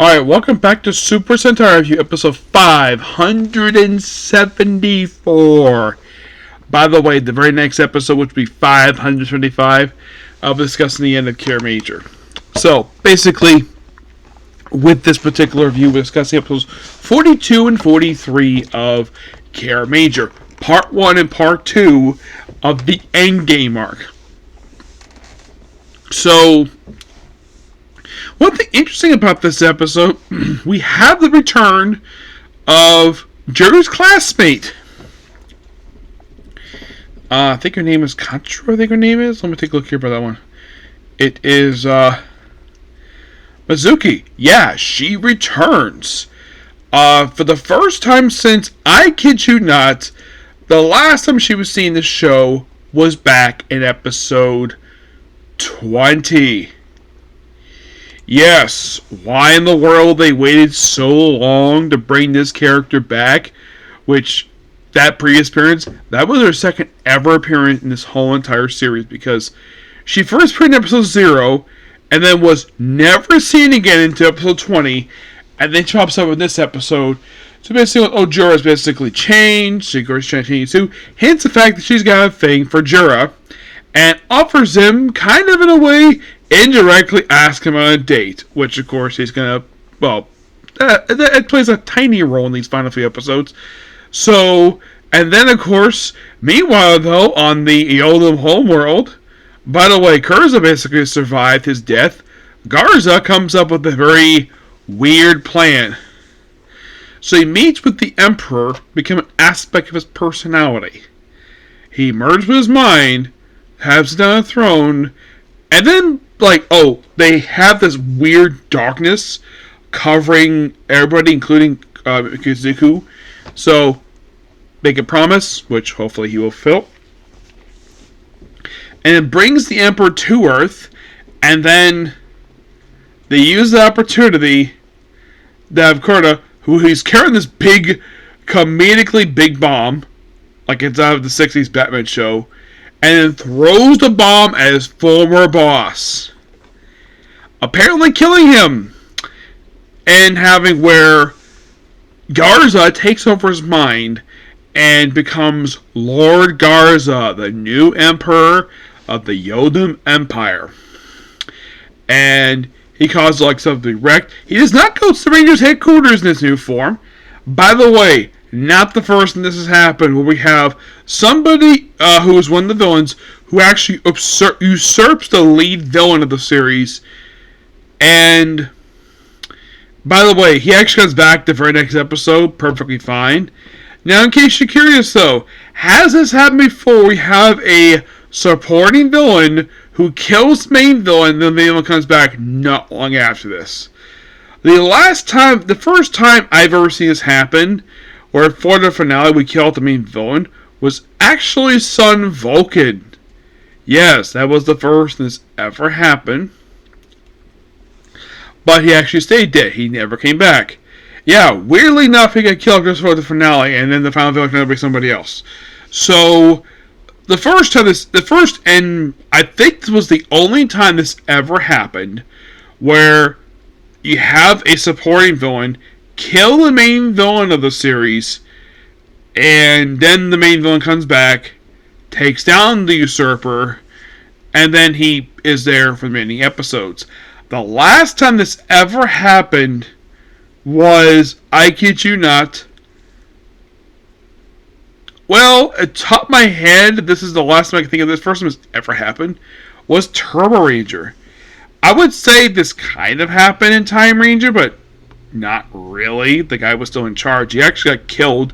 Alright, welcome back to Super Sentai Review, episode 574. By the way, the very next episode, which will be 575, I'll be discussing the end of Kiramager. So, basically, with this particular review, we're discussing episodes 42 and 43 of Kiramager, Part 1 and Part 2 of the Endgame arc. So, one thing interesting about this episode, we have the return of Jerry's classmate. I think her name is Contra, I think her name is. Let me take a look here for that one. It is Mizuki. Yeah, she returns. For the first time since, I kid you not, the last time she was seen in the show was back in episode 20. Yes, why in the world they waited so long to bring this character back, which, that previous appearance, that was her second ever appearance in this whole entire series, because she first appeared in episode 0, and then was never seen again until episode 20, and then she pops up in this episode. So basically, Jura has basically changed, she goes changing too, hence the fact that she's got a thing for Jura, and offers him, kind of in a way, indirectly ask him on a date, which of course he's gonna, it plays a tiny role in these final few episodes. So, and then of course, meanwhile though, on the Yodam homeworld, by the way, Kurza basically survived his death. Garza comes up with a very weird plan. So he meets with the Emperor, become an aspect of his personality. He merges with his mind, has it on a throne, and then, they have this weird darkness covering everybody, including Kizuku. So, make a promise, which hopefully he will fulfill. And it brings the Emperor to Earth, and then they use the opportunity to have Kurta, who he's carrying this big, comedically big bomb, like it's out of the 60s Batman show, and then throws the bomb at his former boss, apparently killing him, and having where Garza takes over his mind and becomes Lord Garza, the new emperor of the Yodam Empire. And he causes something wrecked. He does not go to the Rangers headquarters in this new form. By the way, not the first time this has happened, where we have somebody who is one of the villains who actually usurps the lead villain of the series. And, by the way, he actually comes back the very next episode, perfectly fine. Now, in case you're curious though, has this happened before? We have a supporting villain who kills the main villain, and then the villain comes back not long after this. The first time I've ever seen this happen, where for the finale we killed the main villain, was actually Son Vulcan. Yes, that was the first this ever happened. But he actually stayed dead. He never came back. Yeah, weirdly enough, he got killed just for the finale, and then the final villain can be somebody else. So, and I think this was the only time this ever happened, where you have a supporting villain kill the main villain of the series, and then the main villain comes back, takes down the usurper, and then he is there for many episodes. The last time this ever happened was, I kid you not, well, at the top of my head, this is the last time I can think of this first time this ever happened, was Turbo Ranger. I would say this kind of happened in Time Ranger, but not really. The guy was still in charge. He actually got killed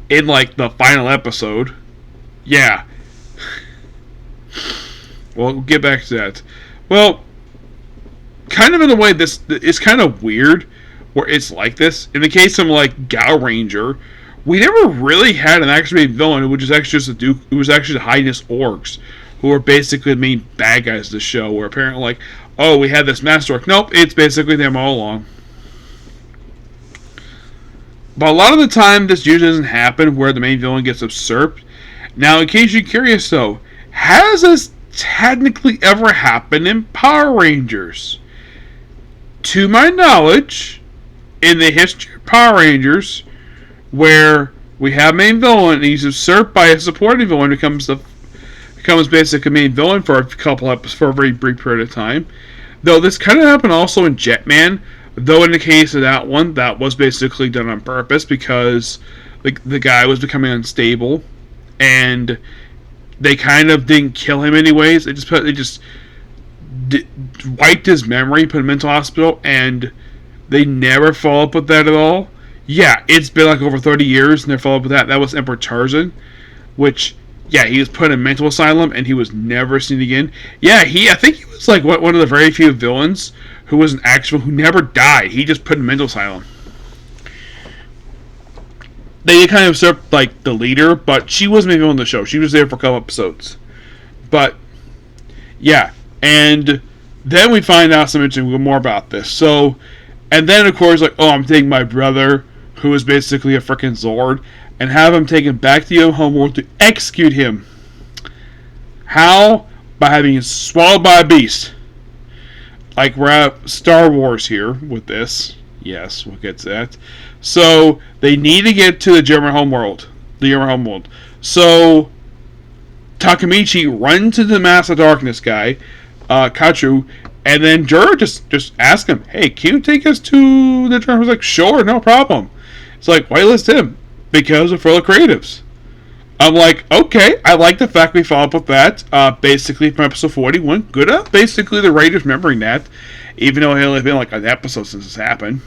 in, the final episode. Yeah. Well, we'll get back to that. Well, kind of in a way, this is kind of weird, where it's like this. In the case of, Gao Ranger, we never really had an actual main villain who was just actually just a duke, who was actually the highness orcs, who were basically the main bad guys of the show, where apparently, we had this master orc. Nope, it's basically them all along. But a lot of the time, this usually doesn't happen where the main villain gets usurped. Now, in case you're curious, though, has this technically ever happened in Power Rangers? To my knowledge, in the history of Power Rangers, where we have main villain and he's usurped by a supporting villain, becomes basically main villain for a couple episodes, for a very brief period of time. Though this kind of happened also in Jetman, though in the case of that one, that was basically done on purpose because the guy was becoming unstable, and they kind of didn't kill him anyways. They just wiped his memory, put him in a mental hospital, and they never follow up with that at all. Yeah, it's been like over 30 years, and they followed up with that. That was Emperor Tarzan, which, yeah, he was put in a mental asylum, and he was never seen again. Yeah, I think he was like one of the very few villains who never died. He just put in a mental asylum. They kind of usurped like the leader, but she wasn't even on the show. She was there for a couple episodes. But yeah, and then we find out some interesting more about this. So, and then of course, like, oh, I'm taking my brother, who is basically a freaking Zord, and have him taken back to your homeworld to execute him. How? By having him swallowed by a beast. Like we're at Star Wars here with this. Yes, we'll get to that. So they need to get to the German homeworld. So Takemichi runs to the Master Darkness guy, Kachu, and then Juro just asks him, "Hey, can you take us to the German?" He's like, "Sure, no problem." It's like, why list him? Because of further creatives. I'm like, okay, I like the fact we follow up with that. Basically from episode 41, good up. Basically the writers remembering that, even though it only been like an episode since this happened.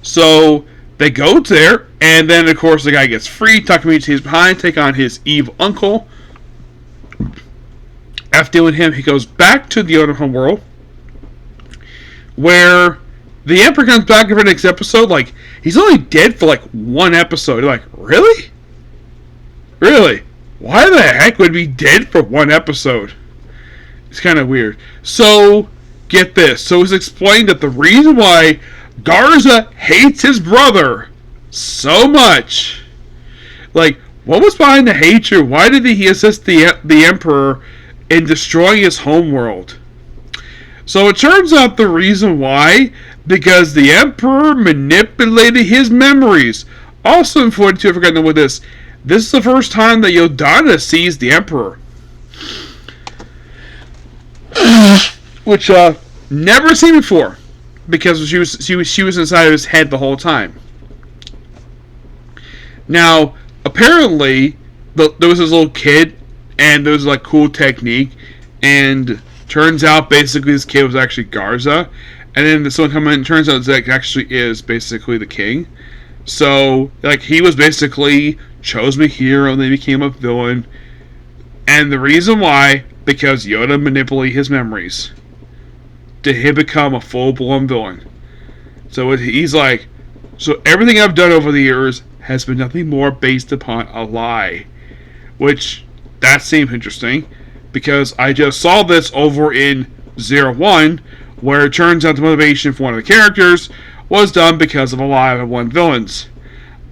So they go there, and then of course the guy gets free. Takemichi stays behind, take on his evil uncle. After dealing with him, he goes back to the other homeworld, where the Emperor comes back for the next episode. Like, he's only dead for like one episode. You're like, really? Really? Why the heck would he be dead for one episode? It's kind of weird. So, get this. So it's explained that the reason why Garza hates his brother so much, like, what was behind the hatred? Why did he assist the Emperor in destroying his homeworld? So it turns out the reason why, because the Emperor manipulated his memories. Also in 42, I forgot to know what this is the first time that Yodana sees the Emperor. Which, never seen before. Because she was inside of his head the whole time. Now, apparently, there was this little kid, and there was like cool technique, and turns out basically this kid was actually Garza, and then someone come in and turns out Zek actually is basically the king. So, like, he was basically chosen a hero, and they became a villain, and the reason why, because Yoda manipulated his memories to him become a full-blown villain. So he's like, so everything I've done over the years has been nothing more based upon a lie. Which, that seems interesting, because I just saw this over in 01, where it turns out the motivation for one of the characters was done because of a lie of one villains.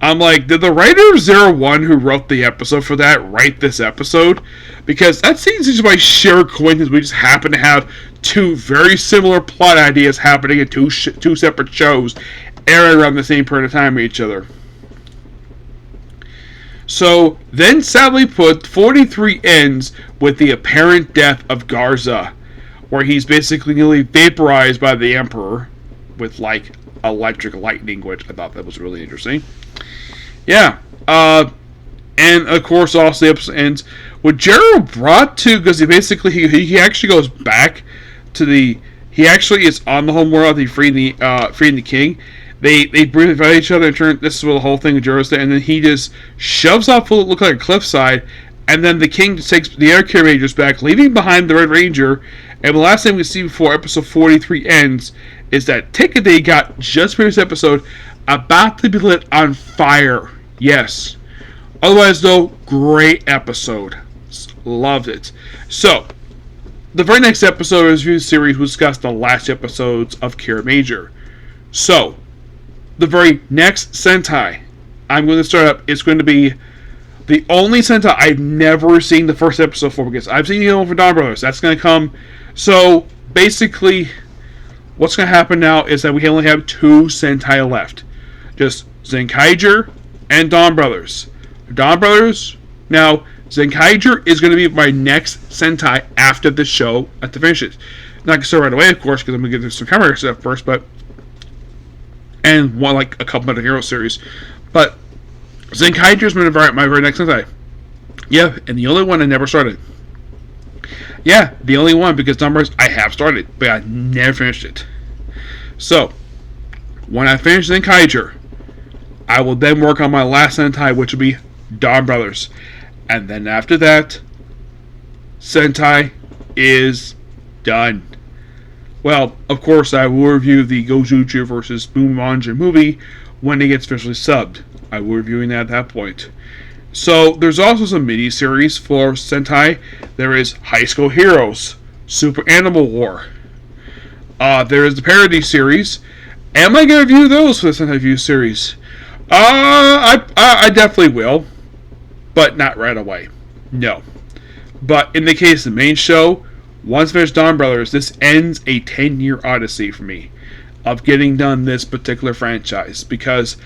I'm like, did the writer of 01 who wrote the episode for that write this episode? Because that seems just by sheer coincidence we just happen to have two very similar plot ideas happening in two separate shows airing around the same period of time with each other. So, then sadly put, 43 ends with the apparent death of Garza, where he's basically nearly vaporized by the Emperor with, like, electric lightning, which I thought that was really interesting. Yeah, and of course also the episode ends with Jero brought to, because he actually goes back to he actually is on the home world, freeing the king. They briefly fight each other and turn, this is where the whole thing of Jero's there, and then he just shoves off what look like a cliffside, and then the king just takes the other Kiramagers back, leaving behind the Red Ranger, and the last thing we see before episode 43 ends is that ticket they got just for this episode about to be lit on fire. Yes. Otherwise, though, great episode. Loved it. So, the very next episode of this series will discuss the last episodes of Kiramager. So, the very next Sentai I'm going to start up is going to be the only Sentai I've never seen the first episode for, because I've seen for Dawn Brothers. That's going to come. So, basically, what's going to happen now is that we only have 2 Sentai left. Just Zenkaiger and Dawn Brothers. Dawn Brothers, now, Zenkaiger is going to be my next Sentai after the show at the finish it. Not going to start right away, of course, because I'm going to get through some Kiramager stuff first, but... and one, like, a couple Metal Hero series. But Zenkaiger is my very next Sentai. Yeah, and the only one I never started. Yeah, the only one, because numbers I have started, but I never finished it. So, when I finish Zenkaiger, I will then work on my last Sentai, which will be Dawn Brothers. And then after that, Sentai is done. Well, of course, I will review the Gojuju vs. Boomonja movie when it gets officially subbed. I will be reviewing that at that point. So, there's also some mini-series for Sentai. There is High School Heroes, Super Animal War. There is the parody series. Am I going to review those for the Sentai View series? I definitely will. But not right away. No. But in the case of the main show, once finished Dawn Brothers, this ends a 10-year odyssey for me of getting done this particular franchise. Because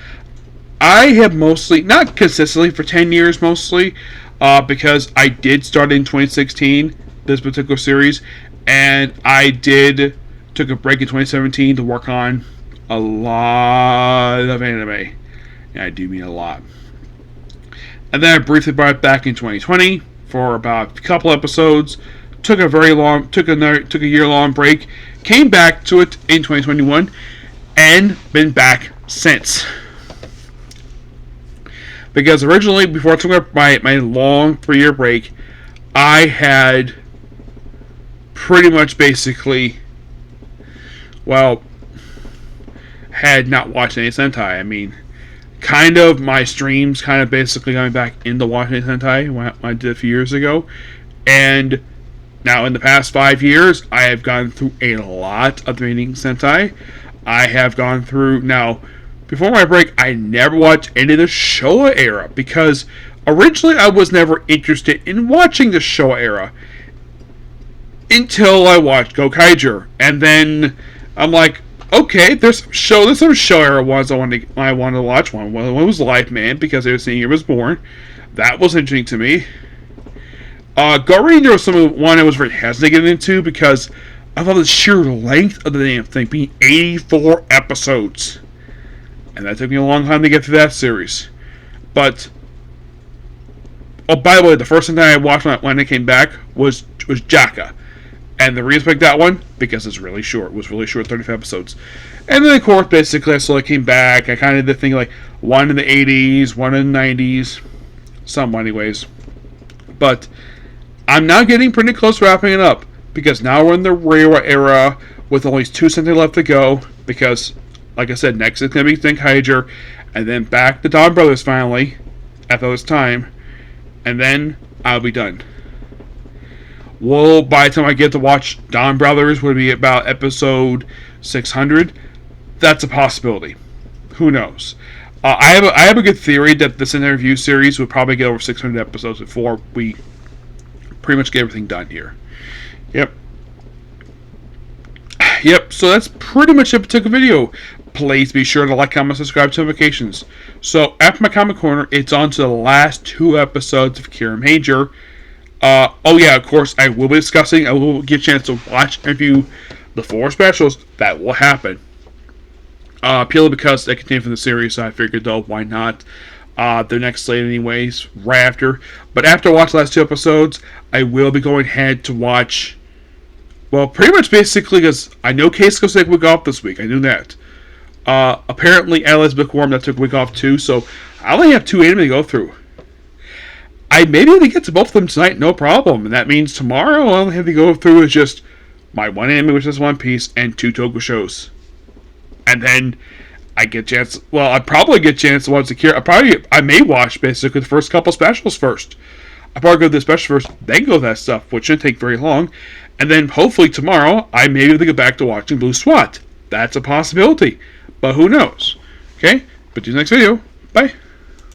I have mostly, not consistently for 10 years mostly, because I did start in 2016, this particular series, and I took a break in 2017 to work on a lot of anime. And I do mean a lot. And then I briefly brought it back in 2020 for about a couple episodes. Took a year-long break. Came back to it in 2021, and been back since. Because originally, before I took my long 3-year break, I had pretty much basically, had not watched any Sentai. I mean, kind of my streams kind of basically going back into watching Sentai when I did a few years ago. And now in the past 5 years, I have gone through a lot of the remaining Sentai. I have gone through, now, before my break, I never watched any of the Showa era, because originally I was never interested in watching the Showa era until I watched Gokaiger. And then I'm like, okay, there's some Showa era ones I wanted to watch. One was Life Man, because it was the year I was born. That was interesting to me. Go Ranger was one I was very hesitant to get into, because I thought the sheer length of the damn thing being 84 episodes. And that took me a long time to get through that series. But, oh, by the way, the first thing that I watched when I came back was Jaka. And the reason I picked that one, because it's really short. It was really short, 35 episodes. And then, of course, basically, I slowly came back. I kind of did the thing like one in the 80s, one in the 90s. Some, anyways. But I'm now getting pretty close to wrapping it up, because now we're in the Reiwa era with only 2 Sentai left to go, because, like I said, next is going to be Zenkaiger, and then back to Dawn Brothers finally, after this time, and then I'll be done. Well, by the time I get to watch Dawn Brothers, would be about episode 600. That's a possibility. Who knows? I have a good theory that this interview series would probably get over 600 episodes before we pretty much get everything done here. Yep, so that's pretty much it for the video. Please be sure to like, comment, subscribe to notifications. So, after my Comic Corner, it's on to the last 2 episodes of Kiramager. Oh yeah, of course, I will get a chance to watch and review the 4 specials. That will happen. Purely because they contain from the series, so I figured, though, why not? The next slate anyways, right after. But after I watch the last 2 episodes, I will be going ahead to watch, well, pretty much basically, because I know Keisuke's take a week off this week. I knew that. Apparently, Alice Bookworm that took a week off too, so I only have 2 anime to go through. I may be able to get to both of them tonight, no problem. And that means tomorrow all I have to go through is just my 1 anime, which is One Piece, and 2 Toku shows. And then I get a chance, well, I probably get a chance to watch I may watch basically the first couple specials first. I probably go to the special first, then go to that stuff, which shouldn't take very long. And then hopefully tomorrow, I may be able to get back to watching Blue SWAT. That's a possibility. But who knows? Okay? But to the next video. Bye.